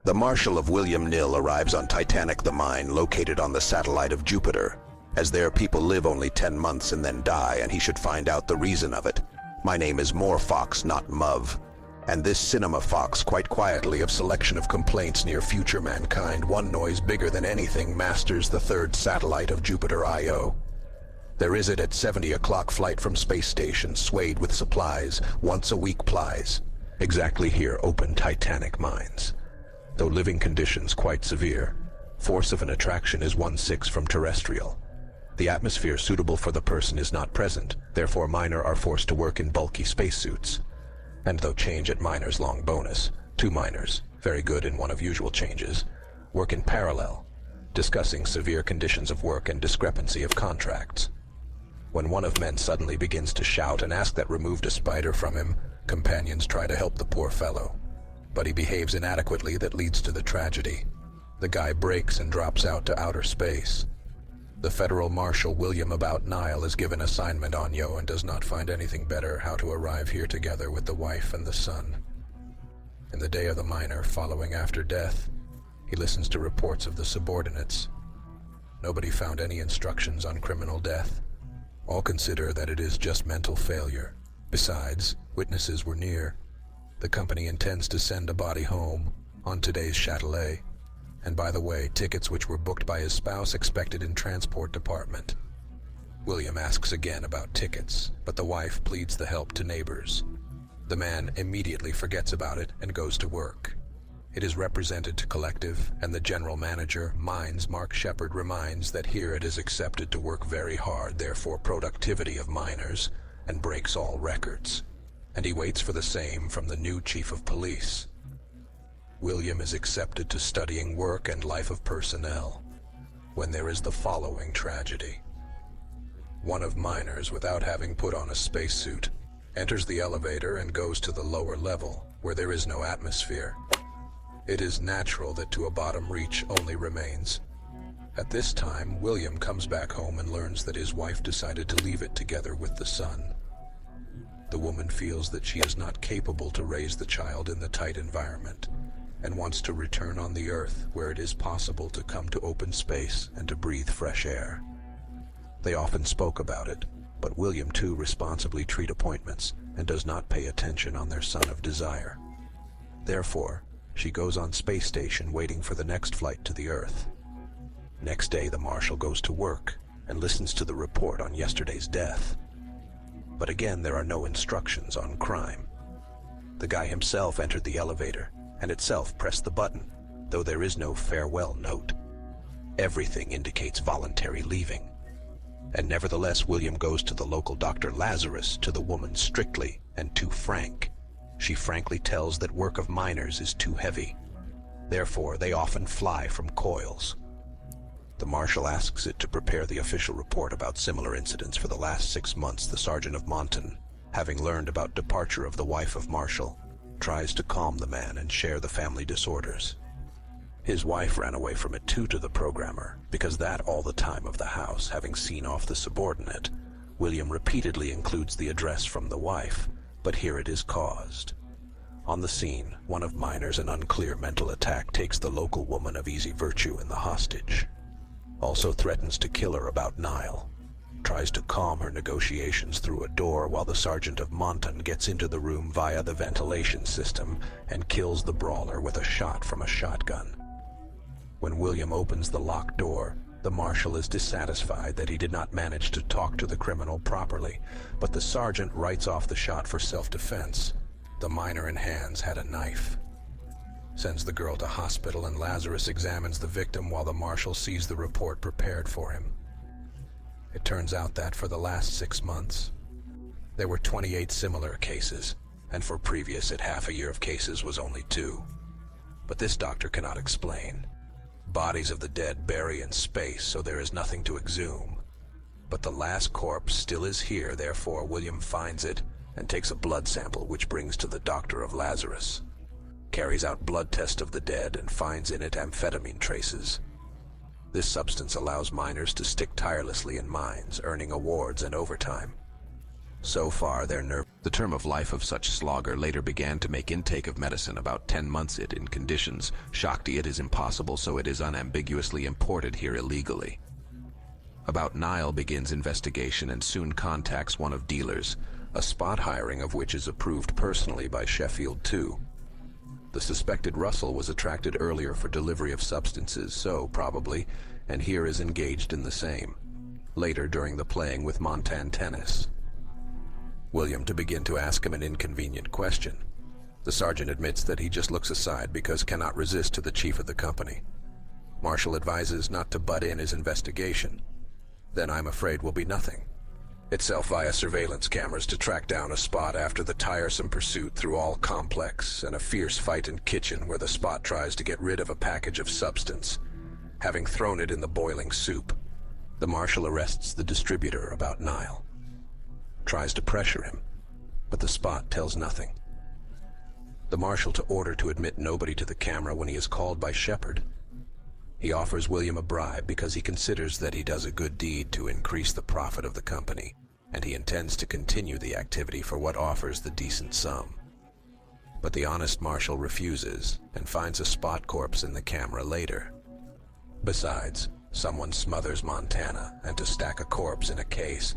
The Marshall of William Nil arrives on Titanic, the mine located on the satellite of Jupiter. As there, people live only 10 months and then die, and he should find out the reason of it. My name is More Fox, not Muv. And this cinema fox quite quietly of selection of complaints near future mankind, one noise bigger than anything masters the third satellite of Jupiter Io. There is it at 70 o'clock flight from space station, swayed with supplies, once a week plies. Exactly here open Titanic mines. Though living conditions quite severe, force of an attraction is 1/6 from terrestrial. The atmosphere suitable for the person is not present, therefore miners are forced to work in bulky spacesuits. And though change at miners long bonus, 2 miners, very good in one of usual changes, work in parallel, discussing severe conditions of work and discrepancy of contracts. When one of men suddenly begins to shout and ask that removed a spider from him, companions try to help the poor fellow. But he behaves inadequately that leads to the tragedy. The guy breaks and drops out to outer space. The Federal Marshal William about Nile is given assignment on Yo and does not find anything better how to arrive here together with the wife and the son. In the day of the miner following after death, he listens to reports of the subordinates. Nobody found any instructions on criminal death. All consider that it is just mental failure. Besides, witnesses were near. The company intends to send a body home on today's Chatelaine. And by the way, tickets which were booked by his spouse expected in transport department. William asks again about tickets, but the wife pleads the help to neighbors. The man immediately forgets about it and goes to work. It is represented to collective, and the general manager, Mines Mark Shepard, reminds that here it is accepted to work very hard, therefore productivity of miners, and breaks all records. And he waits for the same from the new chief of police. William is accepted to studying work and life of personnel, when there is the following tragedy. One of miners, without having put on a spacesuit, enters the elevator and goes to the lower level, where there is no atmosphere. It is natural that to a bottom reach only remains. At this time, William comes back home and learns that his wife decided to leave it together with the son. The woman feels that she is not capable to raise the child in the tight environment, and wants to return on the earth where it is possible to come to open space and to breathe fresh air. They often spoke about it, but William too responsibly treat appointments and does not pay attention on their son of desire. Therefore, she goes on space station waiting for the next flight to the earth. Next day the marshal goes to work and listens to the report on yesterday's death. But again there are no instructions on crime. The guy himself entered the elevator and itself pressed the button, though there is no farewell note. Everything indicates voluntary leaving. And nevertheless William goes to the local Dr. Lazarus, to the woman strictly and too frank. She frankly tells that work of miners is too heavy. Therefore they often fly from coils. The marshal asks it to prepare the official report about similar incidents for the last 6 months. The Sergeant of Monton, having learned about departure of the wife of Marshall, tries to calm the man and share the family disorders. His wife ran away from it too to the programmer, because that all the time of the house, having seen off the subordinate, William repeatedly includes the address from the wife, but here it is caused. On the scene, one of miners, an unclear mental attack, takes the local woman of easy virtue in the hostage. Also threatens to kill her about Nile. Tries to calm her negotiations through a door while the Sergeant of Monton gets into the room via the ventilation system and kills the brawler with a shot from a shotgun. When William opens the locked door, the marshal is dissatisfied that he did not manage to talk to the criminal properly, but the sergeant writes off the shot for self-defense. The miner in hands had a knife. Sends the girl to hospital, and Lazarus examines the victim while the marshal sees the report prepared for him. It turns out that for the last 6 months, there were 28 similar cases, and for previous at half a year of cases was only 2. But this doctor cannot explain. Bodies of the dead bury in space, so there is nothing to exhume. But the last corpse still is here, therefore William finds it and takes a blood sample which brings to the doctor of Lazarus. Carries out blood test of the dead and finds in it amphetamine traces. This substance allows miners to stick tirelessly in mines, earning awards and overtime. So far, their nerve. The term of life of such slogger later began to make intake of medicine about 10 months it in conditions. Shakti it is impossible, so it is unambiguously imported here illegally. About Nile begins investigation and soon contacts one of dealers, a spot hiring of which is approved personally by Sheffield 2. The suspected Russell was attracted earlier for delivery of substances, so probably, and here is engaged in the same. Later during the playing with Monton tennis. William to begin to ask him an inconvenient question. The sergeant admits that he just looks aside because cannot resist to the chief of the company. Marshall advises not to butt in his investigation. Then I'm afraid will be nothing. Itself via surveillance cameras to track down a spot after the tiresome pursuit through all complex and a fierce fight in kitchen where the spot tries to get rid of a package of substance, having thrown it in the boiling soup. The marshal arrests the distributor about Nile. Tries to pressure him, but the spot tells nothing. The marshal to order to admit nobody to the camera when he is called by Shepard. He offers William a bribe because he considers that he does a good deed to increase the profit of the company, and he intends to continue the activity for what offers the decent sum. But the honest marshal refuses and finds a spot corpse in the camera later. Besides, someone smothers Montana and to stack a corpse in a case,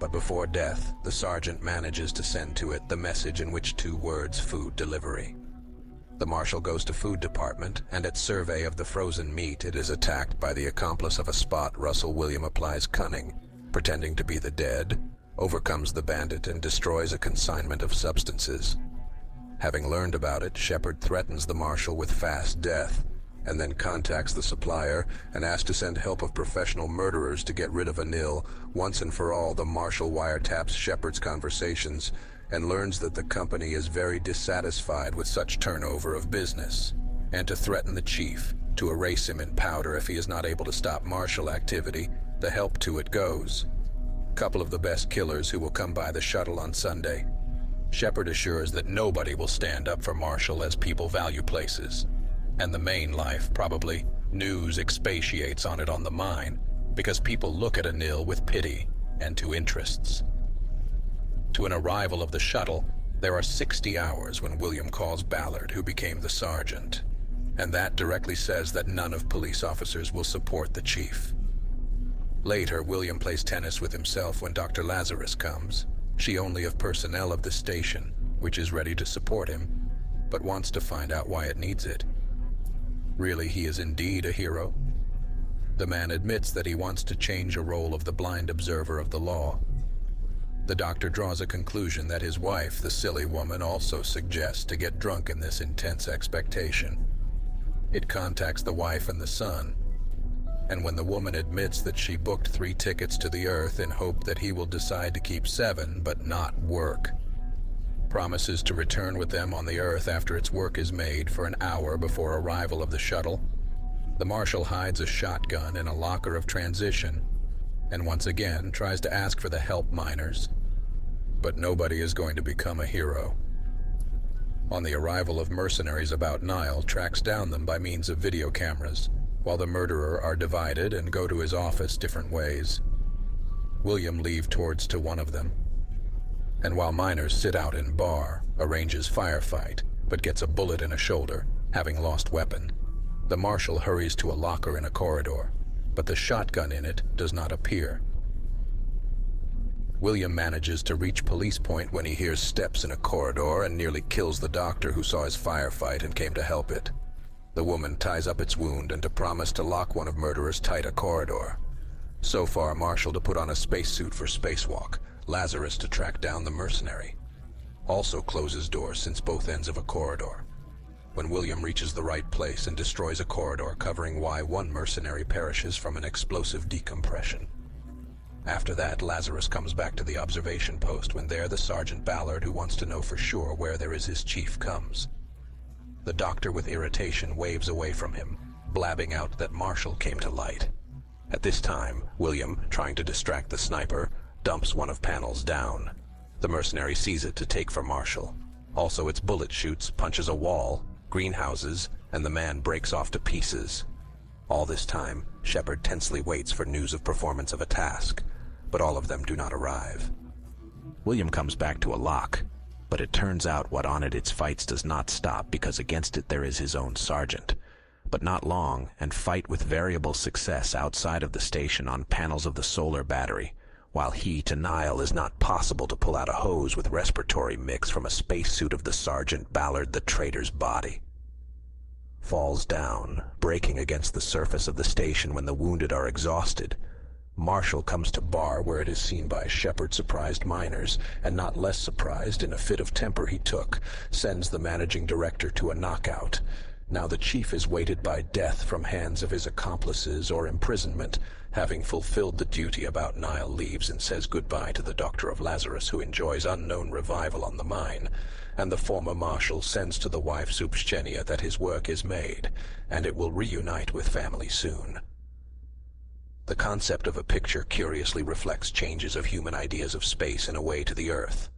but before death, the sergeant manages to send to it the message in which 2 words, food delivery. The marshal goes to food department, and at survey of the frozen meat, it is attacked by the accomplice of a spot. Russell William applies cunning, pretending to be the dead, overcomes the bandit and destroys a consignment of substances. Having learned about it, Shepard threatens the marshal with fast death, and then contacts the supplier and asks to send help of professional murderers to get rid of Nil. Once and for all, the marshal wiretaps Shepard's conversations and learns that the company is very dissatisfied with such turnover of business, and to threaten the chief to erase him in powder if he is not able to stop marshal activity. The help to it goes. Couple of the best killers who will come by the shuttle on Sunday. Shepard assures that nobody will stand up for Marshall as people value places. And the main life, probably, news expatiates on it on the mine, because people look at Nil with pity and to interests. To an arrival of the shuttle, there are 60 hours when William calls Ballard, who became the sergeant, and that directly says that none of police officers will support the chief. Later, William plays tennis with himself when Dr. Lazarus comes, she only of personnel of the station, which is ready to support him, but wants to find out why it needs it. Really, he is indeed a hero. The man admits that he wants to change a role of the blind observer of the law. The doctor draws a conclusion that his wife, the silly woman, also suggests to get drunk in this intense expectation. It contacts the wife and the son, and when the woman admits that she booked 3 tickets to the Earth in hope that he will decide to keep 7 but not work, promises to return with them on the Earth after its work is made for an hour before arrival of the shuttle. The marshal hides a shotgun in a locker of transition and once again tries to ask for the help miners. But nobody is going to become a hero. On the arrival of mercenaries about Nile, tracks down them by means of video cameras, while the murderer are divided and go to his office different ways. William leaves towards to one of them, and while miners sit out in bar, arranges firefight, but gets a bullet in a shoulder, having lost weapon. The marshal hurries to a locker in a corridor, but the shotgun in it does not appear. William manages to reach police point when he hears steps in a corridor and nearly kills the doctor who saw his firefight and came to help it. The woman ties up its wound and to promise to lock one of murderers tight a corridor. So far, Marshall to put on a spacesuit for spacewalk, Lazarus to track down the mercenary. Also closes doors since both ends of a corridor. When William reaches the right place and destroys a corridor covering why one mercenary perishes from an explosive decompression. After that, Lazarus comes back to the observation post when there the Sergeant Ballard, who wants to know for sure where there is his chief, comes. The doctor with irritation waves away from him, blabbing out that Marshall came to light. At this time, William, trying to distract the sniper, dumps one of panels down. The mercenary sees it to take for Marshall. Also its bullet shoots, punches a wall, greenhouses, and the man breaks off to pieces. All this time, Shepard tensely waits for news of performance of a task, but all of them do not arrive. William comes back to a lock, but it turns out what on its fights does not stop, because against it there is his own sergeant. But not long, and fight with variable success outside of the station on panels of the solar battery, while he to Nile is not possible to pull out a hose with respiratory mix from a spacesuit of the Sergeant Ballard the traitor's body. Falls down, breaking against the surface of the station when the wounded are exhausted. Marshall comes to bar where it is seen by Shepherd-surprised miners, and not less surprised, in a fit of temper he took, sends the managing director to a knockout. Now the chief is weighted by death from hands of his accomplices or imprisonment. Having fulfilled the duty about Nile, leaves and says goodbye to the doctor of Lazarus, who enjoys unknown revival on the mine, and the former marshal sends to the wife Subschenia that his work is made, and it will reunite with family soon. The concept of a picture curiously reflects changes of human ideas of space in a way to the Earth.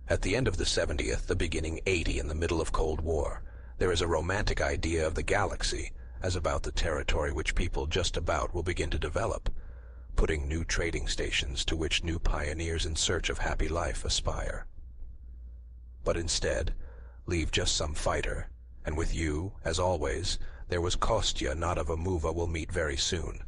At the end of the 70th, the beginning 80 in the middle of Cold War, there is a romantic idea of the galaxy as about the territory which people just about will begin to develop, putting new trading stations to which new pioneers in search of happy life aspire. But instead, leave just some fighter, and with you, as always, there was Kostya not of a Muva will meet very soon.